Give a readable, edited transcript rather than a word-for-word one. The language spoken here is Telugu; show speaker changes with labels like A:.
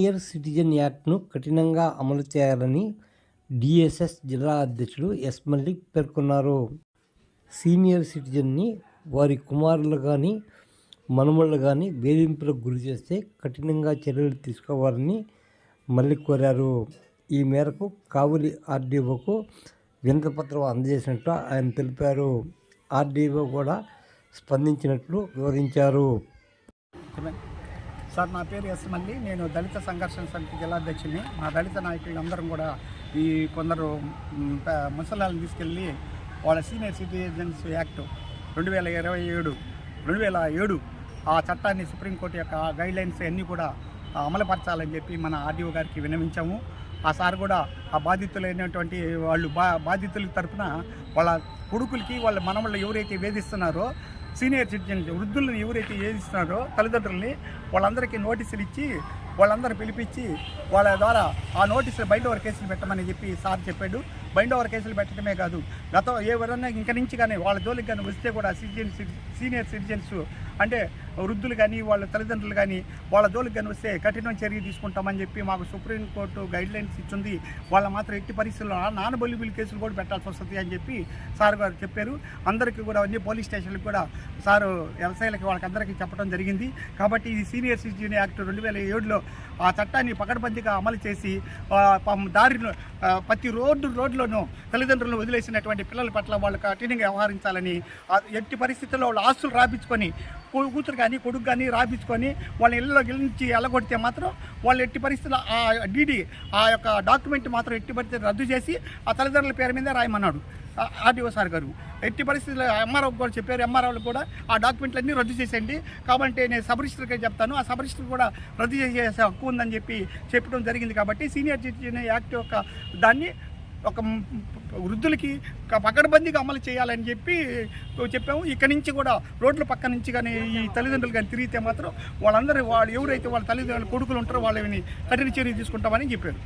A: సీనియర్ సిటిజన్ యాక్ట్ను కఠినంగా అమలు చేయాలని డిఎస్ఎస్ జిల్లా అధ్యక్షుడు ఎస్ మల్లిక్ పేర్కొన్నారు. సీనియర్ సిటిజన్ని వారి కుమారులు కానీ మనుమళ్ళు కానీ వేధింపులకు గురి చేస్తే కఠినంగా చర్యలు తీసుకోవాలని మల్లిక్ కోరారు. ఈ మేరకు కావలి ఆర్డీఓకు వినతిపత్రం అందజేసినట్లు ఆయన తెలిపారు. ఆర్డీఓ కూడా స్పందించినట్లు వివరించారు.
B: సార్, నా పేరు ఎస్ మల్లి. నేను దళిత సంఘర్షణ సమితి జిల్లా అధ్యక్షుని. మా దళిత నాయకులందరం కూడా ఈ కొందరు ముసలాలను తీసుకెళ్ళి వాళ్ళ సీనియర్ సిటిజన్స్ యాక్ట్ 2007 ఆ చట్టాన్ని సుప్రీంకోర్టు యొక్క గైడ్లైన్స్ అన్నీ కూడా అమలుపరచాలని చెప్పి మన ఆర్డీఓ గారికి విన్నవించాము. ఆ సార్ కూడా ఆ బాధితులైనటువంటి వాళ్ళు బాధితుల తరఫున వాళ్ళ కొడుకులకి వాళ్ళ మనవళ్ళు ఎవరైతే వేధిస్తున్నారో సీనియర్ సిటిజన్స్ వృద్ధులను ఎవరైతే వేధిస్తున్నారో తల్లిదండ్రులని వాళ్ళందరికీ నోటీసులు ఇచ్చి వాళ్ళందరూ పిలిపించి వాళ్ళ ద్వారా ఆ నోటీసులు బైండ్ ఓవర్ కేసులు పెట్టమని చెప్పి సార్ చెప్పాడు. బైండ్ ఓవర్ కేసులు పెట్టడమే కాదు, ఎవరన్నా ఇంక నుంచి కానీ వాళ్ళ జోలికి కానీ వస్తే కూడా సీనియర్ సిటిజన్స్ అంటే వృద్ధులు కానీ వాళ్ళ తల్లిదండ్రులు కానీ వాళ్ళ జోలికి కానీ వస్తే కఠిన చర్య తీసుకుంటామని చెప్పి మాకు సుప్రీంకోర్టు గైడ్లైన్స్ ఇచ్చింది. వాళ్ళ మాత్రం ఎట్టి పరిస్థితుల్లో నాన్ బెయిలబుల్ కేసులు కూడా పెట్టాల్సి వస్తుంది అని చెప్పి సార్ గారు చెప్పారు. అందరికీ కూడా అన్ని పోలీస్ స్టేషన్లకు కూడా సారు వ్యవసాయాలకి వాళ్ళకందరికీ చెప్పడం జరిగింది. కాబట్టి ఈ సీనియర్ సిటిజన్ యాక్ట్ 2007లో ఆ చట్టాన్ని పకడ్బందీగా అమలు చేసి దారిలో ప్రతి రోడ్లోనూ తల్లిదండ్రులను వదిలేసినటువంటి పిల్లల పట్ల వాళ్ళు కఠినంగా వ్యవహరించాలని, ఎట్టి పరిస్థితుల్లో వాళ్ళు ఆస్తులు రాపించుకొని కూతురు కానీ కొడుకు కానీ రాపించుకొని వాళ్ళ ఇళ్ళలో గెలిచి ఎల్లగొడితే మాత్రం వాళ్ళు ఎట్టి పరిస్థితుల్లో ఆ డీడీ ఆ యొక్క డాక్యుమెంట్ మాత్రం ఎట్టి పరిస్థితులు రద్దు చేసి ఆ తల్లిదండ్రుల పేరు మీద రాయమన్నాడు ఆర్డీఓ సార్ గారు. ఎట్టి పరిస్థితుల్లో ఎంఆర్ఓ కూడా చెప్పారు. ఎంఆర్ఓలు కూడా ఆ డాక్యుమెంట్లన్నీ రద్దు చేసేయండి, కాబట్టి నేను సబ్ రిజిస్టర్గా చెప్తాను, ఆ సబ్ రిజిస్టర్ కూడా రద్దు చేసే హక్కు ఉందని చెప్పి చెప్పడం జరిగింది. కాబట్టి సీనియర్ సిటిజన్ యాక్ట్ యొక్క దాన్ని ఒక వృద్ధులకి పకడ్బందీగా అమలు చేయాలని చెప్పి చెప్పాము. ఇక్కడి నుంచి కూడా రోడ్ల పక్క నుంచి కానీ ఈ తల్లిదండ్రులు కానీ తిరిగితే మాత్రం వాళ్ళు ఎవరైతే వాళ్ళ తల్లిదండ్రులు కొడుకులు ఉంటారో వాళ్ళని కఠిన చర్య తీసుకుంటామని చెప్పారు.